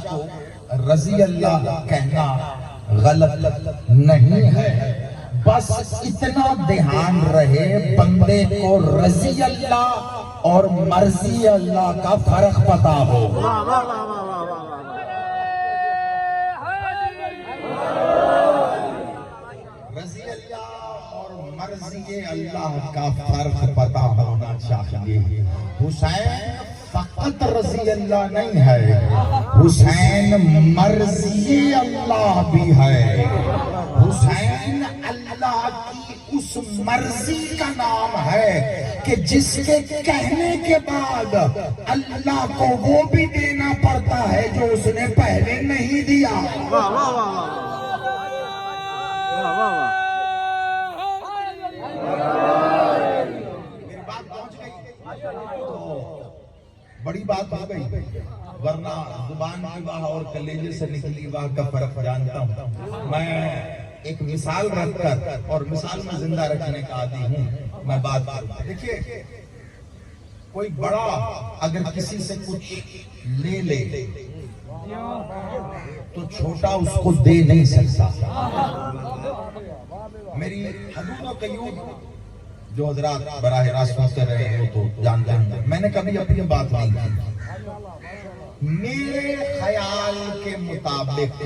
کو رضی اللہ کہنا غلط نہیں ہے، بس اتنا دھیان رہے بندے کو رضی اللہ اور مرضی اللہ کا فرق پتا ہو۔ رضی اللہ اور مرضی اللہ کا فرق پتا ہونا چاہیے۔ حسین فقط رضی اللہ نہیں ہے، حسین مرضی اللہ بھی ہے۔ حسین اللہ کی اس مرضی کا نام ہے کہ جس کے کہنے کے بعد اللہ کو وہ بھی دینا پڑتا ہے جو اس نے پہلے نہیں دیا۔ میری بات پہنچ گئی؟ بڑی بات ہو گئی، ورنہ زبان کی واہ اور کلیجے سے نکلی واہ کا فرق جانتا ہوں۔ میں ایک مثال رکھ کر اور مثال میں زندہ رکھنے کا عادی ہوں، میں بات کروں۔ دیکھیے، کوئی بڑا اگر کسی سے کچھ لے لے تو چھوٹا اس کو دے نہیں سکتا۔ میری حدود و قیود جو حضرات براہ راست سنتے رہے ہیں وہ تو جانتے ہیں، میں نے کبھی اپنی بات نہیں کی۔ میرے خیال کے مطابق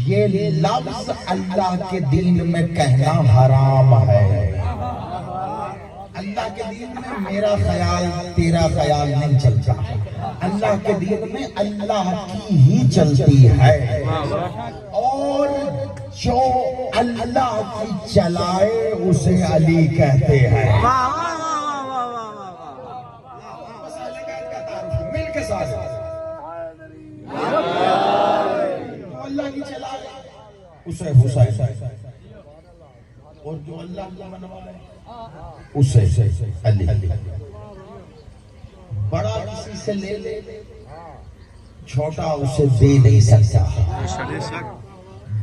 یہ لفظ اللہ کے دین میں کہنا حرام ہے۔ اللہ کے دین میں میرا خیال تیرا خیال نہیں چلتا، اللہ کے دین میں اللہ کی ہی چلتی ہے، اور جو اللہ کی چلائے اسے علی کہتے ہیں۔ مل کے ساتھ اللہ کی چلائے اسے حسین، اور جو اللہ کو منوائے اسے علی۔ بڑا کسی سے لے لے، چھوٹا اسے دے نہیں سکتا۔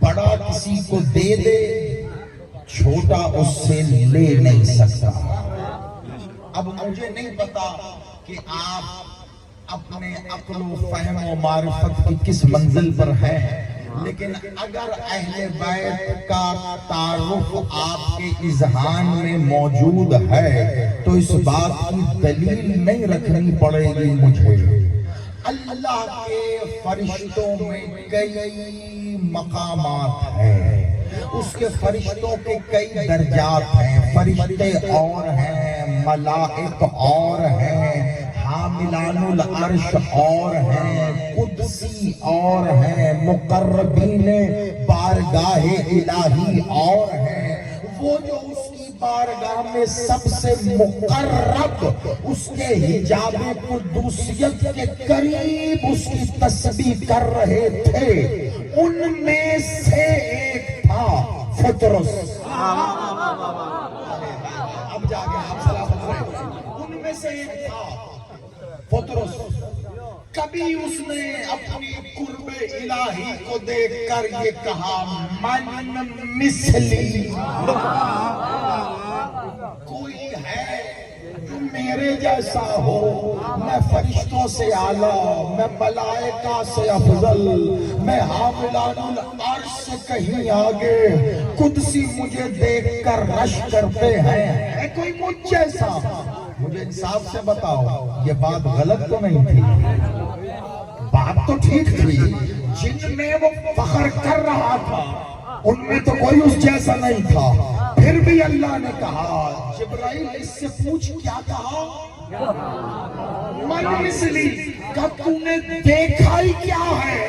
بڑا کسی کو دے دے، چھوٹا اس سے لے نہیں سکتا۔ اب مجھے نہیں پتا کہ آپ اپنے عقل و فہم و معرفت کی کس منزل پر ہیں، لیکن اگر اہل بیت کا تعارف آپ کے اذہان میں موجود ہے تو اس بات کی دلیل نہیں رکھنی پڑے گی مجھے۔ اللہ کے فرشتوں میں کئی مقامات ہیں، اس کے فرشتوں کے کئی درجات ہیں۔ فرشتے اور ہیں، ملائک اور ہیں، حاملان العرش اور ہیں، قدسی اور ہیں، مقربین بارگاہ الہی اور ہیں۔ وہ جو اس کی بارگاہ میں سب سے مقرب، اس کے حجاب قدوسیت کے قریب اس کی تسبیح کر رہے تھے، ان میں سے ایک تھا فطرس۔ اب جا کے آپ سلام علیکم۔ ان میں سے ایک تھا فطرس۔ کبھی اس نے اپنی قرب الہی کو دیکھ کر یہ کہا، من مثلی، کوئی ہے جو میرے جیسا ہو، میں فرشتوں سے اعلیٰ، میں ملائکہ سے افضل، میں حاملان العرش سے کہیں آگے، قدسی مجھے دیکھ کر رش کرتے ہیں، ہے کوئی مجھ جیسا؟ مجھے انصاف سے بتاؤ، یہ بات غلط تو نہیں تھی؟ بات تو ٹھیک تھی۔ جن میں وہ فخر کر رہا تھا ان میں تو کوئی اس جیسا نہیں تھا۔ پھر بھی اللہ نے کہا، جبرائیل اس سے پوچھ کیا کہا؟ من مثلی، کہ تو نے دیکھا ہی کیا ہے؟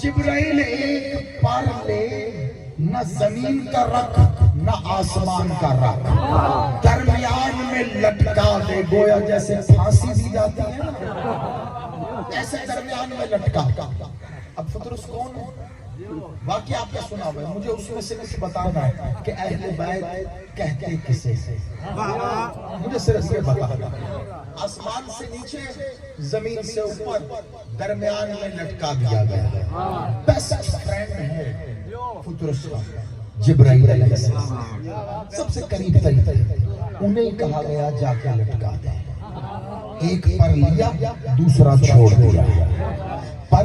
جبرائیل ایک پر لے، نہ زمین کا رکھ نہ آسمان کا رکھ، درمیان میں لٹکا دے، گویا جیسے پھانسی دی جاتی ہے نا، ایسے درمیان میں لٹکا۔ اب فطرس کون ہے؟ واقعہ آپ کا سنا ہوا ہے، مجھے اس میں سے کچھ بتانا ہے کہ اہل بیت کہتے کسے سے، مجھے صرف یہ بتانا۔ آسمان سے نیچے، زمین سے اوپر، درمیان میں لٹکا دیا گیا۔ بیسٹ فرینڈ ہے فطرس کا جبرائیل علیہ السلام، سب سے قریب ترین، انہیں کہا گیا جا کے لٹکا دے۔ ایک پر لیا، دوسرا چھوڑ دیا۔ پر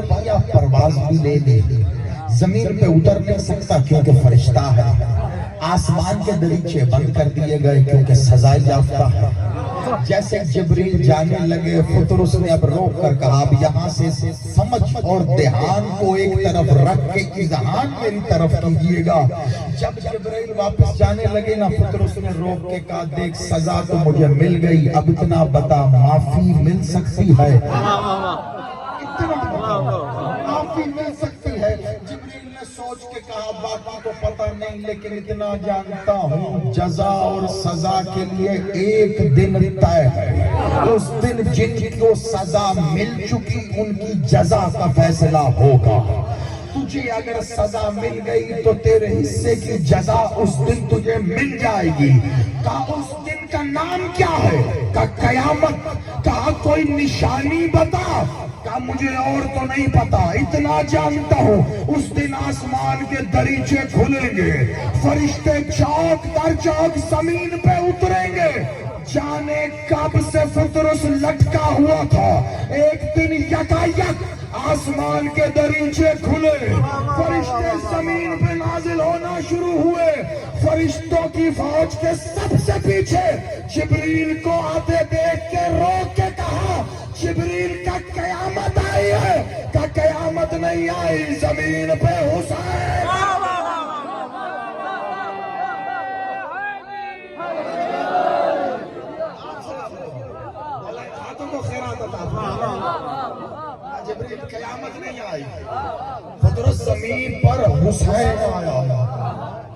پرواز بھی لے لی، زمین پہ اتر نہیں سکتا کیونکہ فرشتہ ہے، آسمان کے دریچے بند کر دیے گئے کیونکہ سزا یافتہ ہے۔ جیسے جبریل جانے لگے، پطرس نے اب روک کر کہا اب یہاں سے سمجھ اور دھیان کو ایک طرف رکھ کے اذعان میری طرف کیجئے گا۔ جب جبریل واپس جانے لگے نا، پطرس نے روک کے کہا دیکھ سزا تو مجھے مل گئی، اب اتنا بتا معافی مل سکتی ہے؟ معافی مل سکتی ہے؟ جبریل نے سوچ کے کہا باقی تو پتہ نہیں، لیکن اتنا جانتا ہوں جزا اور سزا کے لیے ایک دن طے ہے، اس دن جن کو سزا مل چکی ان کی جزا کا فیصلہ ہوگا۔ تجھے اگر سزا مل گئی تو تیرے حصے کی جزا اس دن تجھے مل جائے گی۔ کہا اس دن کا نام کیا ہے؟ کہا قیامت۔ کہا کوئی نشانی بتا؟ کہا مجھے اور تو نہیں پتا، اتنا جانتا ہوں اس دن آسمان کے دریچے کھلیں گے، فرشتے چوک در چوک زمین پہ اتریں گے۔ جانے کب سے پطرس لٹکا ہوا تھا، ایک دن یکایک آسمان کے دریچے کھلے، فرشتے زمین پہ نازل ہونا شروع ہوئے۔ فرشتوں کی فوج کے سب سے پیچھے جبریل کو آتے دیکھ کے روک کے کہا جبریل کا قیامت آئی ہے؟ کہ قیامت نہیں آئی، زمین پہ حسین۔ جبریل قیامت نہیں آئی، پطرس زمین پر حسین آیا۔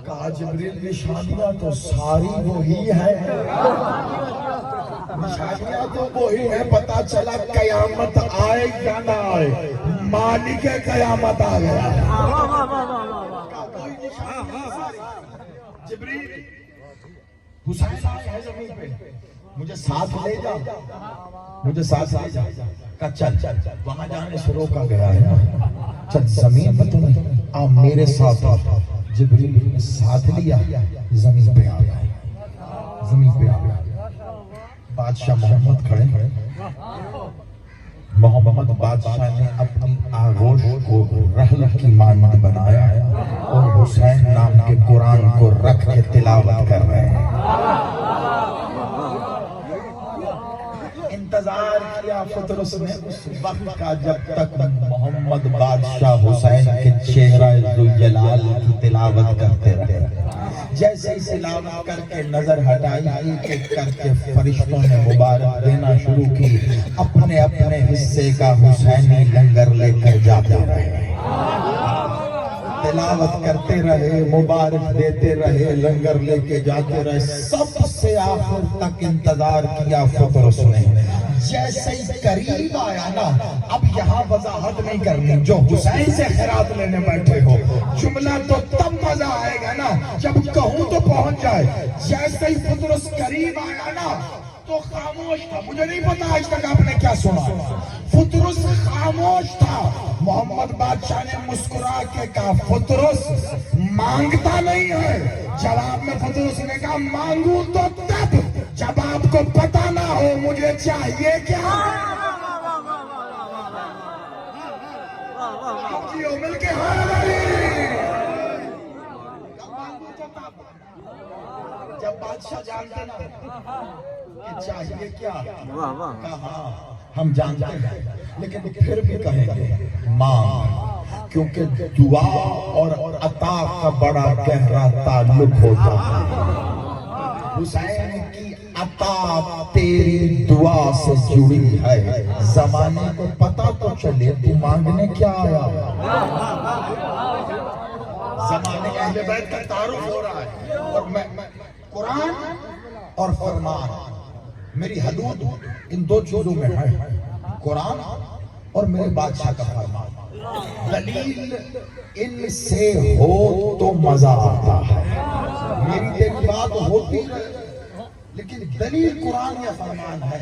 کہا جبریل نشانیاں تو ساری وہی ہے، نشانیاں تو وہی ہے، پتا چلا قیامت آئے یا نہ آئے، مالک قیامت آ گیا۔ جبریل حسین آئے ہیں زمین پہ، مجھے ساتھ لے جا، مجھے ساتھ لے جا۔ کہا چل وہاں جانے سے روکا گیا ہے، چل زمین پہ تم آ میرے ساتھ۔ جبریل نے ساتھ لیا، زمین پہ آ گیا، زمین پہ آ گیا۔ بادشاہ محمد کھڑے، محمد بادشاہ نے اپنی آغوش کو رحل کی مانند بنایا اور حسین نام کے قرآن کو رکھ کے تلاوت کر رہے ہیں۔ انتظار کیا پطرس نے اس وقت کا جب تک محمد بادشاہ حسین کے چہرہ ذوالجلال کی تلاوت کرتے رہے۔ جیسے ہی تلاوت کر کے نظر ہٹائی، ایک ایک کر کے فرشتوں نے مبارک دینا شروع کی، اپنے اپنے حصے کا حسینی لنگر لے کر جاتے رہے، تلاوت کرتے رہے، مبارک دیتے رہے، لنگر لے کے جاتے رہے۔ سب سے آخر تک انتظار کیا پطرس نے، جیسے ہی قریب آیا نا، اب یہاں وضاحت نہیں کرنی، جو حسین سے خیرات لینے بیٹھے ہو، جملہ تو تب مزہ آئے گا نا جب کہوں تو پہنچ جائے۔ جیسے ہی پطرس قریب آیا نا تو خاموش تھا، مجھے نہیں پتا آج تک آپ نے کیا سنا، پطرس خاموش تھا۔ محمد بادشاہ نے مسکرا کے کہا پطرس مانگتا نہیں ہے؟ جواب میں پطرس نے کہا مانگوں تو تب جب آپ کو پتا نہ ہو مجھے چاہیے کیا۔ مل کے جب بادشاہ جانتے نا کہ چاہیے کیا، کہا ہم جانتے ہیں لیکن پھر بھی کہیں گے مانگ، کیونکہ دعا اور عطا کا بڑا گہرا تعلق ہوتا ہے۔ حسین کی عطا تیری دعا سے جڑی ہے، زمانے کو پتا تو چلے تو مانگنے کیا آیا۔ زمانے کے اہل بیت کا تعارف ہو رہا ہے، اور میں قرآن اور فرمان، میری حدود ان دو چیزوں میں ہے، قرآن اور میرے بادشاہ کا فرمان۔ دلیل ان سے ہو تو مزہ آتا ہے، میری تیری بات ہوتی ہے لیکن دلیل قرآن یا فرمان ہے،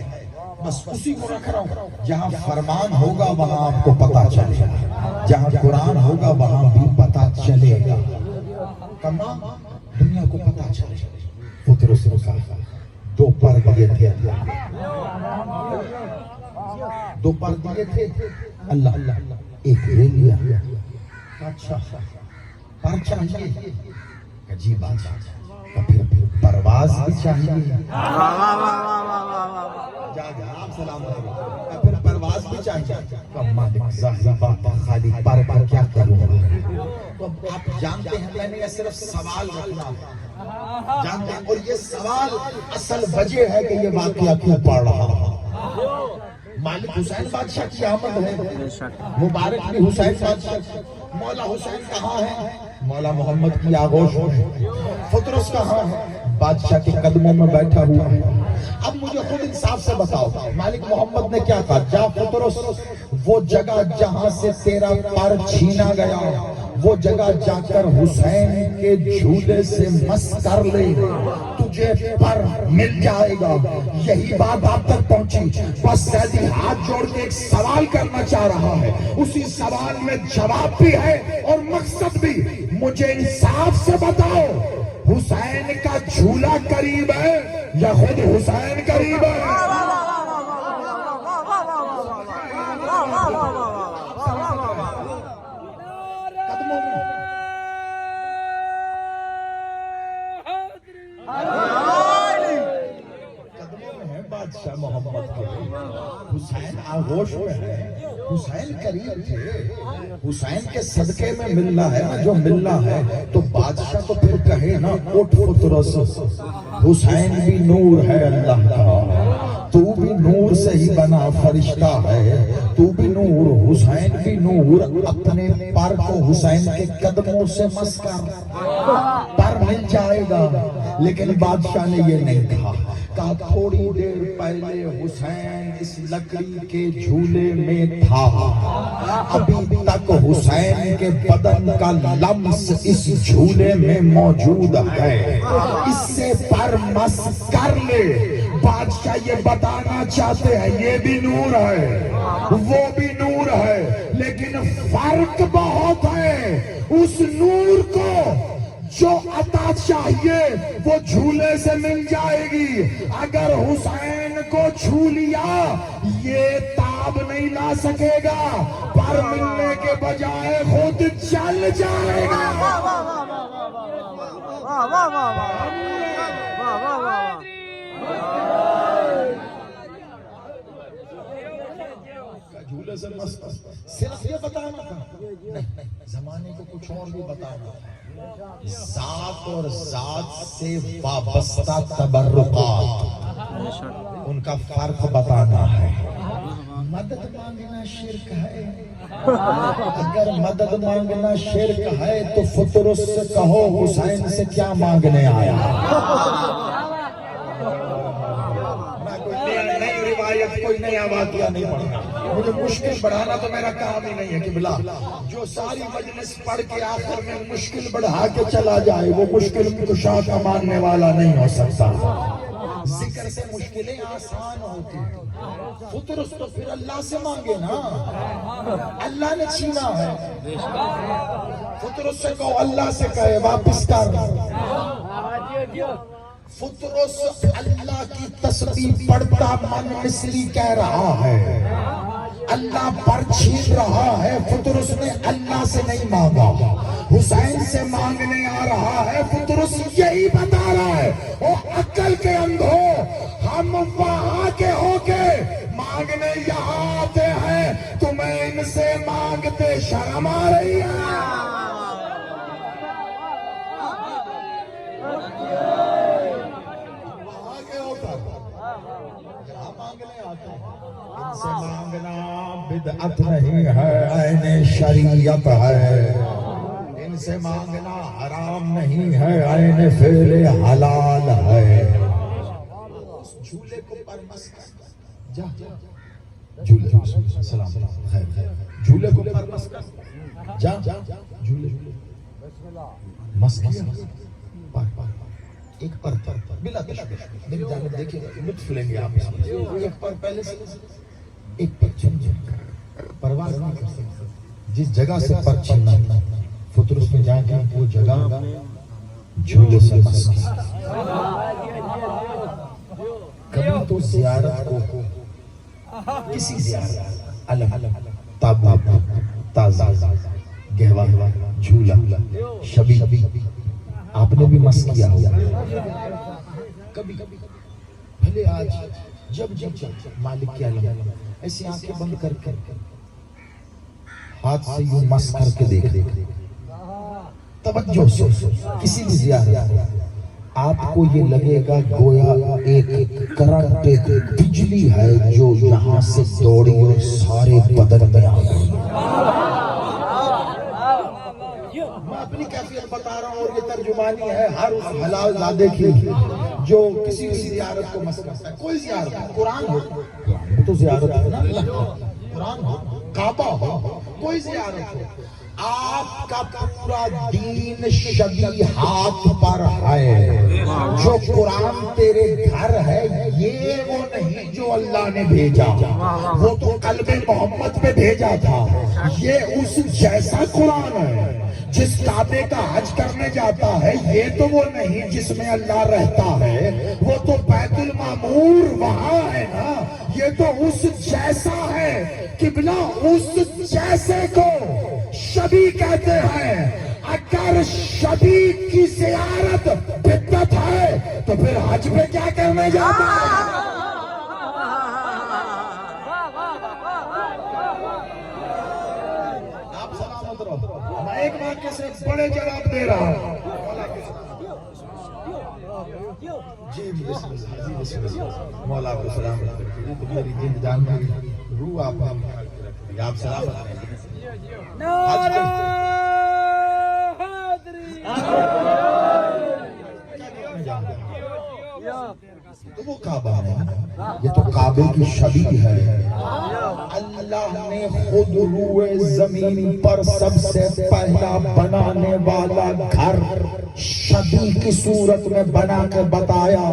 بس اسی کو رکھ رہا ہوں۔ جہاں فرمان ہوگا وہاں آپ کو پتا چلے گا، جہاں قرآن ہوگا وہاں بھی پتا چلے گا، کما دنیا کو پتا چلے گا۔ پطرس نے کہا دو پر دیے تھے، دو پر دیے تھے اللہ، ایک لے لیا. اچھا پر چاہیے عجیب بات ہے. پھر پرواز بھی چاہیے. جا آپ سلام علیکم. پھر پرواز بھی چاہیے. مالک ظاہر بات خالی پر کیا کروں گا. تو آپ جانتے ہیں میں نے یہ صرف سوال رکھنا جانتے ہیں, اور یہ سوال اصل وجہ ہے کہ یہ واقعہ کیوں پڑھ رہا ہوں. مالک حسین بادشاہ کی آمد ہے, مبارک بھی حسین بادشاہ. مولا حسین کہاں ہے؟ مولا محمد کی آغوش میں. فطرس کہاں ہے؟ بادشاہ کے قدموں میں بیٹھا ہوا ہے. اب مجھے خود انصاف سے بتاؤ, مالک محمد نے کیا کہا؟ جا فطرس, وہ جگہ جہاں سے تیرا پر چھینا گیا وہ جگہ جا کر حسین کے جھولے سے مس کر لے, تجھے پر مل جائے گا. یہی بات آپ تک پہنچی. بس سیدی ہاتھ جوڑ کے ایک سوال کرنا چاہ رہا ہے, اسی سوال میں جواب بھی ہے اور مقصد بھی. مجھے انصاف سے بتاؤ, حسین کا جھولا قریب ہے یا خود حسین قریب ہے؟ قدموں میں ہے بادشاہ محمد کے. حسین آغوش میں ہے, حسین قریب تھے. حسین کے صدقے میں ملنا ہے نا جو ملنا ہے. تو بادشاہ تو پھر کہے نا اٹھ فطرس, حسین بھی نور ہے اللہ کا, تو بھی نور سے ہی بنا فرشتہ ہے, تو بھی نور, حسین بھی نور. اپنے پر کو حسین کے قدموں سے مس کر پر مل جائے گا. لیکن بادشاہ نے یہ نہیں کہا. کہا تھوڑی دیر پہلے حسین اس لکڑی کے جھولے میں تھا, ابھی تک حسین کے بدن کا لمس اس جھولے میں موجود ہے, اس سے پر مس کر لے. بادشاہ یہ بتانا چاہتے ہیں یہ بھی نور ہے وہ بھی نور ہے, لیکن فرق بہت ہے. اس نور کو جو عطا چاہیے وہ جھولے سے مل جائے گی. اگر حسین کو چھو لیا یہ تاب نہیں لا سکے گا, پر ملنے کے بجائے خود چل جائے گا. جھولے سے مست صرف یہ بتانا تھا نہیں, زمانے کو کچھ اور بھی بتانا تھا. ذات اور ذات سے وابستہ تبرکات ان کا فرق بتانا ہے. مدد مانگنا شرک ہے. اگر مدد مانگنا شرک ہے تو فطرس سے کہو حسین سے کیا مانگنے آیا. نئی روایت کوئی نیا واقعہ نہیں پڑھنا, مجھے مشکل بڑھانا تو میرا کام ہی نہیں ہے کہ بلا جو ساری مجلس پڑھ کے آخر میں مشکل بڑھا کے چلا جائے وہ مشکل کشا کا ماننے والا نہیں ہو سکتا. ذکر سے مشکلیں آسان ہوتی ہیں. فطرس تو پھر اللہ سے مانگے نا, اللہ نے چھینا ہے. فطرس سے کہو اللہ سے کہے واپس کر. فطرس اللہ کی تسبیح پڑھتا من مصری کہہ رہا ہے, اللہ پر چھین رہا ہے. فطرس نے اللہ سے نہیں مانگا, حسین سے مانگنے آ رہا ہے. فطرس یہی بتا رہا ہے او عقل کے اندھو, ہم وہاں کے ہو کے مانگنے یہاں آتے ہیں, تمہیں ان سے مانگتے شرم آ رہی ہے. ان سے مانگنا بدعت نہیں ہے, عین شریعت ہے. ان سے مانگنا حرام نہیں ہے, عین فعل حلال ہے. جھولے کو پر مس کر جا, جھولے سلام خیر جھولے کو پر مس کر جا, جھولے مس کیا ایک پر بلا تشویش میری جانب دیکھیں لطف لیں گے آپ. ایک پر پہلے سے ایک پر چھن پرواز نہیں کر سکتے. جس جگہ سے پر چھننا فطرس میں جائیں گے وہ جگہ جھولے سے مس کی. کبھی تو زیارت کو کسی زیارت علم تابوت تازہ گہوا جھولا شبی آپ نے بھی مس کیا ہوگا کبھی بھلے آج جب مالک کے علم ایسی آنکھیں بند کر کے ہاتھ سے یوں مس کر کے دیکھ توجہ سے کسی بھی زیارت آپ کو یہ لگے گا گویا ایک کرنٹ ایک بجلی ہے جو یہاں سے دوڑی اور سارے بدن میں آ گئی. میں اپنی کیفیت بتا رہا ہوں اور یہ ترجمانی ہے ہر اس حلال زادے کی جو کسی بھی زیارت کو مس کرتا ہے. کوئی زیارت قرآن ہو تو زیارت ہے نا, قرآن ہو کعبہ ہو کوئی زیارت ہو, آپ کا پورا دین شبیہات پر ہے. جو قرآن تیرے گھر ہے یہ وہ نہیں جو اللہ نے بھیجا, وہ تو قلب محمد پہ بھیجا تھا. یہ اس جیسا قرآن ہے. جس کعبے کا حج کرنے جاتا ہے یہ تو وہ نہیں جس میں اللہ رہتا ہے, وہ تو بیت المعمور وہاں ہے نا. یہ تو اس جیسا ہے, قبلہ اس جیسے کو شبی کہتے ہیں. اگر شبی کی زیارت بدعت ہے تو پھر حج پہ کیا کرنے جاتا ہے؟ آپ سلامت رہو, میں ایک واقعے سے بڑے جواب دے رہا ہوں. جی بسم اللہ مولا کو سلام رکھیں. میری جن جان کی روح آپ سلامت رہیں. نعرہ حیدری تو وہ کعبہ ہے, یہ تو کعبے کی شبیہ ہے. اللہ نے خود روئے زمین پر سب سے پہلا بنانے والا گھر شبیہ کی صورت میں بنا کے بتایا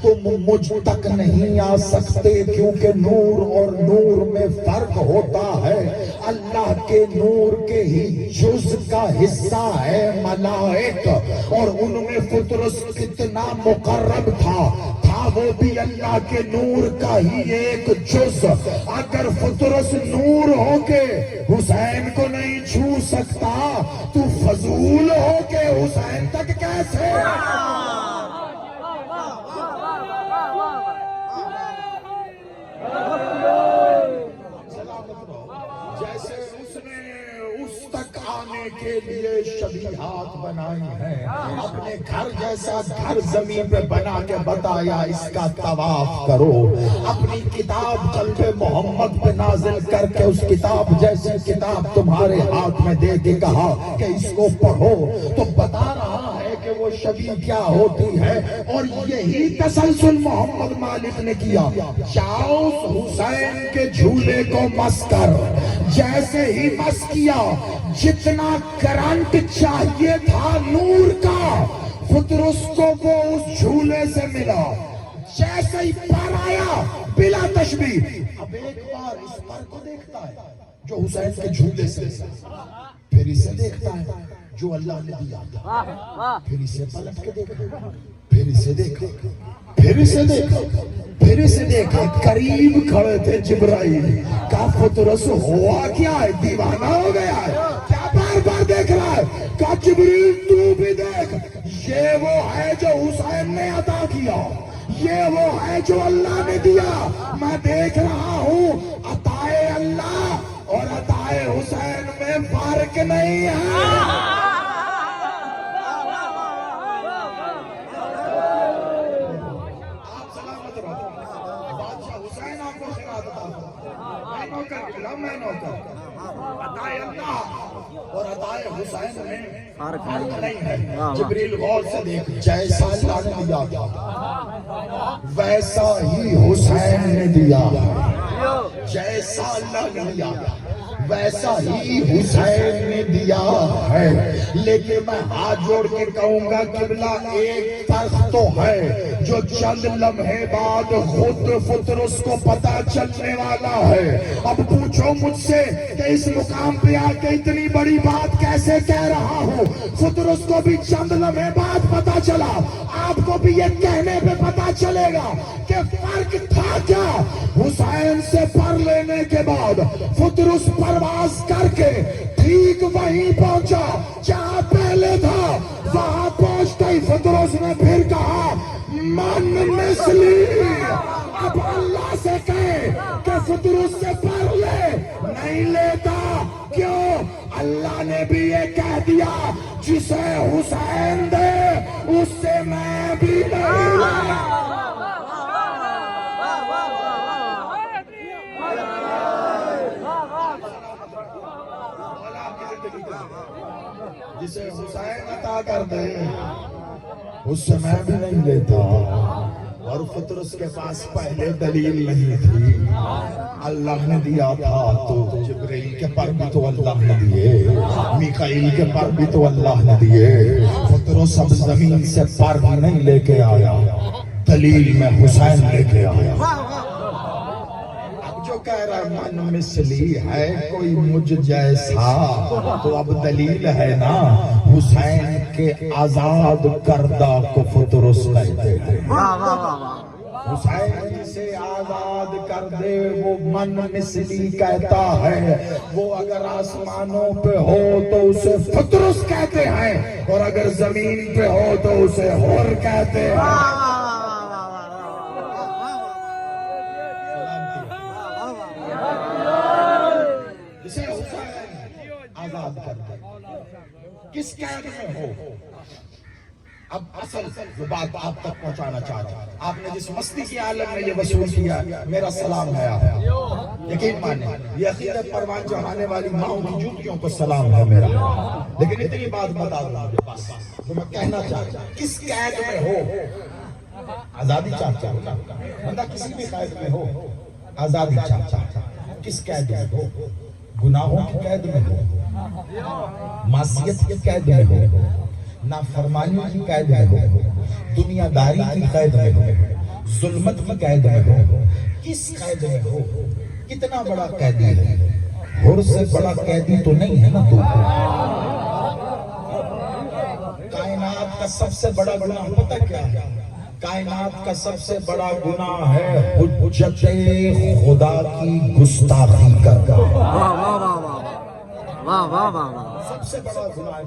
تم مجھ تک نہیں آ سکتے کیونکہ نور اور نور میں فرق ہوتا ہے. اللہ کے نور کے ہی جز کا حصہ ہے ملائک, اور ان میں فطرس کتنا مقرب تھا وہ بھی اللہ کے نور کا ہی ایک جز. اگر فطرس نور ہو کے حسین کو نہیں چھو سکتا تو فضول ہو کے حسین تک کیسے؟ جیسے اس نے اس تک آنے کے لیے شبیہات بنائی ہیں, اپنے گھر جیسا گھر زمین پہ بنا کے بتایا اس کا طواف کرو. اپنی کتاب قلب محمد پہ نازل کر کے اس کتاب جیسی کتاب تمہارے ہاتھ میں دے کے کہا کہ اس کو پڑھو, تو بتا رہا ہے کہ وہ شبیہ کیا ہوتی ہے. اور یہی تسلسل محمد مالک نے کیا. جاؤ حسین کے جھولے کو مس کر, جیسے ہی مس کیا جتنا کرنٹ چاہیے تھا نور کا فطرس کو وہ اس جھولے سے ملا. جیسے ہی پر آیا بلا تشبیہ, اب ایک بار اس پر کو دیکھتا ہے جو حسین کے جھولے سے, پھر اسے دیکھتا ہے جو اللہ نے دیا تھا, پھر اسے پلٹ کے دیکھا, پھر اسے دیکھا, پھر اسے دیکھا, پھر اسے دیکھا. قریب کھڑے تھے جبرائیل, کا فطرس ہوا کیا ہے, دیوانہ ہو گیا ہے کیا بار بار دیکھ رہا ہے؟ کا جبریل تو بھی دیکھ, یہ وہ ہے جو حسین نے عطا کیا, یہ وہ ہے جو اللہ نے دیا. میں دیکھ رہا ہوں عطائے اللہ اور عطائے حسین میں فرق نہیں ہے. میں نوکر, عطائے اللہ اور عطائے حسین میں فرق نہیں ہے. جبریل غور سے دیکھ, جیسا اللہ نے دیا تھا ویسا ہی حسین نے دیا, جیسا اللہ نے دیا ویسا ہی حسین نے دیا ہے. لیکن میں ہاتھ جوڑ کے کہوں گا قبلہ ایک فرق تو ہے جو چند لمحے بعد خود فطرس کو پتا چلنے والا ہے. اب پوچھو مجھ سے کہ اس مقام پہ آ کے اتنی بڑی بات کیسے کہہ رہا ہوں. فطرس کو بھی چند لمحے بعد پتا چلا, آپ کو بھی یہ کہنے پہ پتا چلے گا کہ فرق تھا کیا. حسین سے پر لینے کے بعد فطرس پر پرواز کر کے ٹھیک وہیں پہنچا جہاں پہلے تھا. وہاں پہنچتے ہی فطرس نے پھر کہا من مثلی. اب اللہ سے کہے کہ فطرس سے پڑھ لے, نہیں لیتا. کیوں؟ اللہ نے بھی یہ کہہ دیا جسے حسین دے اس سے میں بھی نہیں لیتا. جسے حسین عطا کر دے اس سے میں بھی نہیں لیتا. اور فطرس کے پاس پہلے دلیل نہیں تھی, اللہ نے دیا تھا. تو جبرائیل کے پر بھی تو اللہ نے دیے, میکائیل کے پر بھی تو اللہ نے دیے. فطرس اب زمین سے پر نہیں لے کے آیا, دلیل میں حسین لے کے آیا. اب جو کہہ رہا من مثلی ہے کوئی مجھ جیسا, تو اب دلیل ہے نا حسین کے آزاد کردہ کو فطرس کہتے ہیں. حسین جسے آزاد کر دے وہ من مثلی کہتا ہے. وہ اگر آسمانوں پہ ہو تو اسے فطرس کہتے ہیں, اور اگر زمین پہ ہو تو اسے حر کہتے ہیں. جسے حسین آزاد کر دے کس قید میں ہو. اب اصل جو بات آپ تک پہنچانا چاہتا ہوں, آپ نے جس مستی کی عالم میں یہ وصول کیا, میرا سلام ہے آپ یقین مانیں. یہ عقیدت پروان چڑھانے والی ماؤں کی جوتیوں کو سلام ہے میرا. لیکن اتنی بات بتا دوں بس جو میں کہنا چاہتا ہوں, کس قید میں ہو آزادی چاہتا ہوں. بندہ کسی بھی قید میں ہو آزادی چاہتا ہے. کس قید میں ہو؟ گناہوں کی قید میں ہو, معصیت کی قید میں ہو, نافرمانی کی قید میں ہو, دنیا داری کی قید میں ہو, ظلمت کی قید میں ہو. کس قید میں ہو؟ کتنا بڑا قیدی ہے, حر سے بڑا قیدی تو نہیں ہے نا تو. کائنات کا سب سے بڑا گناہ پتہ کیا ہے؟ کائنات کا سب سے بڑا گناہ ہے حجت خدا کی گستاخی کرنا. سب سے بڑا گناہ ہے.